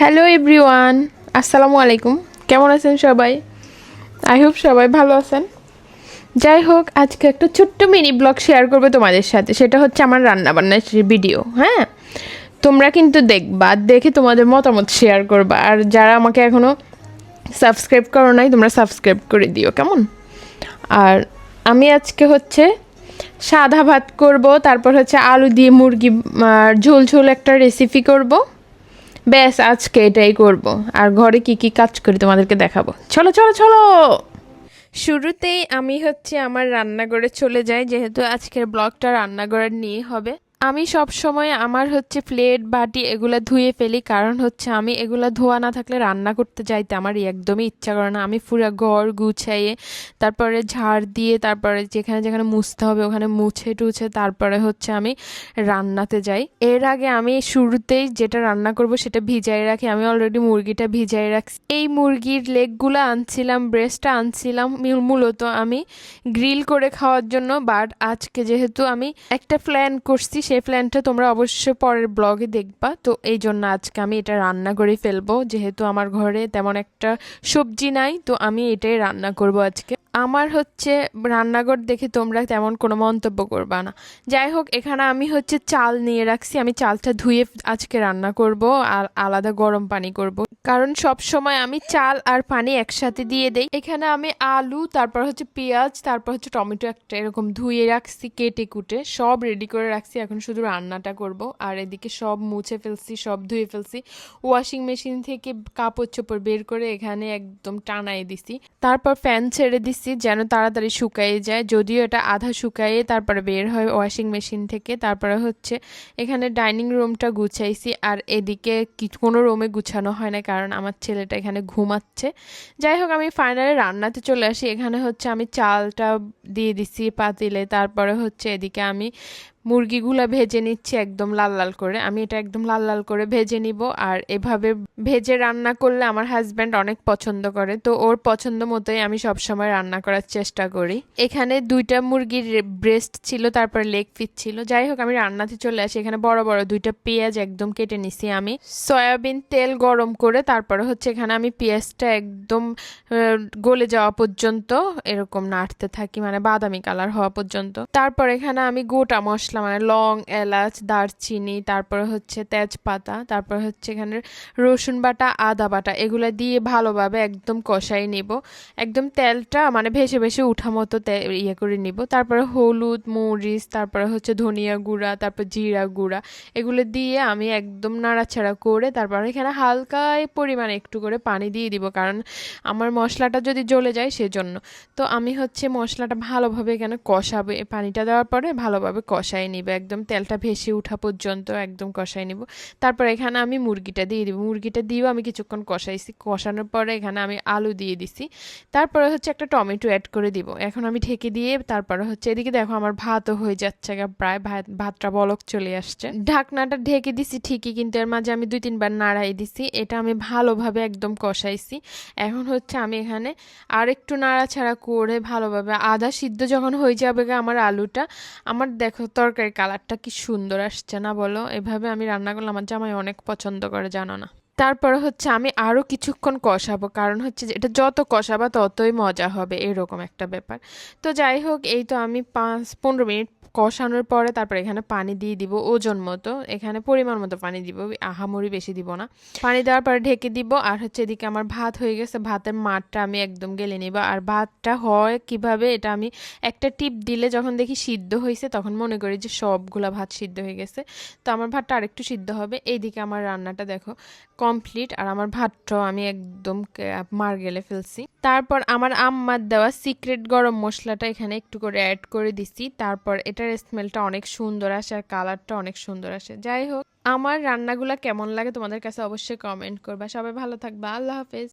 Hello everyone, আসসালামু আলাইকুম। কেমন আছেন সবাই? আই হোপ সবাই ভালো আছেন। যাই হোক, আজকে একটা ছোট্ট মিনি ব্লগ শেয়ার করবো তোমাদের সাথে। সেটা হচ্ছে আমার রান্নাবান্নার ভিডিও। হ্যাঁ, তোমরা কিন্তু দেখবা, দেখে তোমাদের মতামত শেয়ার করবা। আর যারা আমাকে এখনও সাবস্ক্রাইব করো নাই, তোমরা সাবস্ক্রাইব করে দিও, কেমন? আর আমি আজকে হচ্ছে সাদা ভাত করব, তারপর হচ্ছে আলু দিয়ে মুরগি ঝোল ঝোল একটা রেসিপি করব। ব্যাস, আজকে এটাই করব। আর ঘরে কি কি কাজ করি তোমাদেরকে দেখাবো। চলো চলো চলো। শুরুতেই আমি হচ্ছে আমার রান্নাঘরে চলে যাই, যেহেতু আজকের ব্লগটা রান্নাঘরের নিয়ে হবে। আমি সব সময় আমার হচ্ছে প্লেট বাটি এগুলা ধুয়ে ফেলি, কারণ হচ্ছে আমি এগুলা ধোয়া না থাকলে রান্না করতে যাইতে আমার একদমই ইচ্ছা করে না। আমি পুরো ঘর গুছাইয়ে, তারপরে ঝাড় দিয়ে, তারপরে যেখানে যেখানে মুছতে হবে ওখানে মুছে টুছে তারপরে হচ্ছে আমি রান্নাতে যাই। এর আগে আমি শুরুতেই যেটা রান্না করব সেটা ভিজাই রাখি। আমি অলরেডি মুরগিটা ভিজাই রাখছি। এই মুরগির লেগগুলো আনছিলাম, ব্রেস্টটা আনছিলাম মূলত আমি গ্রিল করে খাওয়ার জন্য। বাট আজকে যেহেতু আমি একটা প্ল্যান করছি, সেই প্ল্যানটা তোমরা অবশ্যই পরের ব্লগে দেখবা। তো এই জন্য আজকে আমি এটা রান্না করে ফেলবো, যেহেতু আমার ঘরে তেমন একটা সবজি নাই, তো আমি এটাই রান্না করব আজকে। আমার হচ্ছে রান্নাঘর দেখে তোমরা তেমন কোনো মন্তব্য করবা না। যাই হোক, এখানে আমি হচ্ছে চাল নিয়ে রাখছি। আমি চালটা ধুয়ে আজকে রান্না করব, আর আলাদা গরম পানি করব, কারণ সব সময় আমি চাল আর পানি একসাথে দিয়ে দেই। এখানে আমি আলু, তারপর হচ্ছে পেঁয়াজ, তারপর হচ্ছে টমেটো একটা এরকম ধুয়ে রাখছি, কেটে কুটে সব রেডি করে রাখছি। এখন শুধু রান্নাটা করব। আর এদিকে সব মুছে ফেলছি, সব ধুয়ে ফেলছি। ওয়াশিং মেশিন থেকে কাপড় চোপড় বের করে এখানে একদম টানাই দিছি। তারপর ফ্যান ছেড়ে দিছি যেন তাড়াতাড়ি শুকায়ে যায়। যদিও এটা আধা শুকায়ে তারপরে বের হয় ওয়াশিং মেশিন থেকে। তারপরে হচ্ছে এখানে ডাইনিং রুমটা গুছাইছি, আর এদিকে কোনো রুমে গুছানো হয় না, কারণ আমার ছেলেটা এখানে ঘুমাচ্ছে। যাই হোক, আমি ফাইনালি রান্নাতে চলে আসি। এখানে হচ্ছে আমি চালটা দিয়ে দিছি পাতিলে, তারপরে হচ্ছে এদিকে আমি মুরগিগুলা ভেজে নিচ্ছি একদম লাল লাল করে। আমি এটা একদম লাল লাল করে ভেজে নিব। আর এভাবে ভেজে রান্না করলে আমার হাজব্যান্ড অনেক পছন্দ করে, তো ওর পছন্দ মতোই আমি সবসময় রান্না করার চেষ্টা করি। এখানে 2টা মুরগির ব্রেস্ট ছিল, তারপর লেগ পিস ছিল। যাই হোক, আমি রান্নাতে চলে আসি। এখানে বড় বড় 2টা পেঁয়াজ একদম কেটে নিছি আমি। সয়াবিন তেল গরম করে তারপরে হচ্ছে এখানে আমি পেঁয়াজটা একদম গলে যাওয়া পর্যন্ত এরকম নাড়তে থাকি, মানে বাদামি কালার হওয়া পর্যন্ত। তারপর এখানে আমি গোটা মশলা মানে লং, এলাচ, দারচিনি, তারপরে হচ্ছে তেজপাতা, তারপর হচ্ছে এখানে রসুন বাটা, আদা বাটা এগুলো দিয়ে ভালোভাবে একদম কষাই নিব। একদম তেলটা মানে ভেসে ভেসে উঠা মতো ইয়ে করে নিব। তারপরে হলুদ, মরিচ, তারপরে হচ্ছে ধনিয়া গুঁড়া, তারপর জিরা গুঁড়া এগুলো দিয়ে আমি একদম নাড়াচাড়া করে তারপর এখানে হালকা পরিমাণে একটু করে পানি দিয়ে দিব, কারণ আমার মশলাটা যদি জ্বলে যায় সেজন্য। তো আমি হচ্ছে মশলাটা ভালোভাবে এখানে কষাবো। এই পানিটা দেওয়ার পরে ভালোভাবে কষাই নিব, একদম তেলটা ভেসে ওঠা পর্যন্ত একদম কষাই নিব। তারপর এখানে আমি মুরগিটা দিয়ে দিব। মুরগিটা দিয়েও আমি কিছুক্ষণ কষাইছি। কষানোর পরে এখানে আমি আলু দিয়ে দিছি। তারপরে হচ্ছে একটা টমেটো অ্যাড করে দিব। এখন আমি ঢেকে দিয়ে তারপরে হচ্ছে এদিকে দেখো আমার ভাতও হয়ে যাচ্ছে, প্রায় ভাতটা বলক চলে আসছে। ঢাকনাটা ঢেকে দিছি ঠিকই, কিন্তু এর মাঝে আমি 2-3 বার নাড়াই দিছি। এটা আমি ভালোভাবে একদম কষাইছি। এখন হচ্ছে আমি এখানে আর একটু নাড়াচাড়া করে ভালোভাবে আধা সিদ্ধ যখন হয়ে যাবে আমার আলুটা, আমার দেখো তরকারির কালারটা কি সুন্দর আসছে না বলো? এভাবে আমি রান্না করলে আমার জামাই অনেক পছন্দ করে, জানো না? তারপরে হচ্ছে আমি আরও কিছুক্ষণ কষাবো, কারণ হচ্ছে যে এটা যত কষাবা ততই মজা হবে, এরকম একটা ব্যাপার। তো যাই হোক, এই তো আমি 5-15 মিনিট কষানোর পরে তারপর এখানে পানি দিয়ে দিব ওজন মতো। এখানে পরিমাণ মতো পানি দিব, আহামরি বেশি দিব না। পানি দেওয়ার পরে ঢেকে দিব। আর হচ্ছে এদিকে আমার ভাত হয়ে গেছে। ভাতের মাঠটা আমি একদম গেলে নিব। আর ভাতটা হয় কিভাবে, এটা আমি একটা টিপ দিলে যখন দেখি সিদ্ধ হয়েছে তখন মনে করি যে সবগুলা ভাত সিদ্ধ হয়ে গেছে। তো আমার ভাতটা আরেকটু সিদ্ধ হবে। এইদিকে আমার রান্নাটা দেখো কমপ্লিট, আর আমার ভাতটাও আমি একদম মার গেলে ফেলছি। তারপর আমার আম্মার দেওয়া সিক্রেট গরম মশলাটা এখানে একটু করে অ্যাড করে দিছি। তারপর এটার স্মেলটা অনেক সুন্দর আসে, আর কালারটা অনেক সুন্দর আসে। যাই হোক, আমার রান্নাগুলা কেমন লাগে তোমাদের কাছে অবশ্যই কমেন্ট করবা। সবাই ভালো থাকবা। আল্লাহ হাফেজ।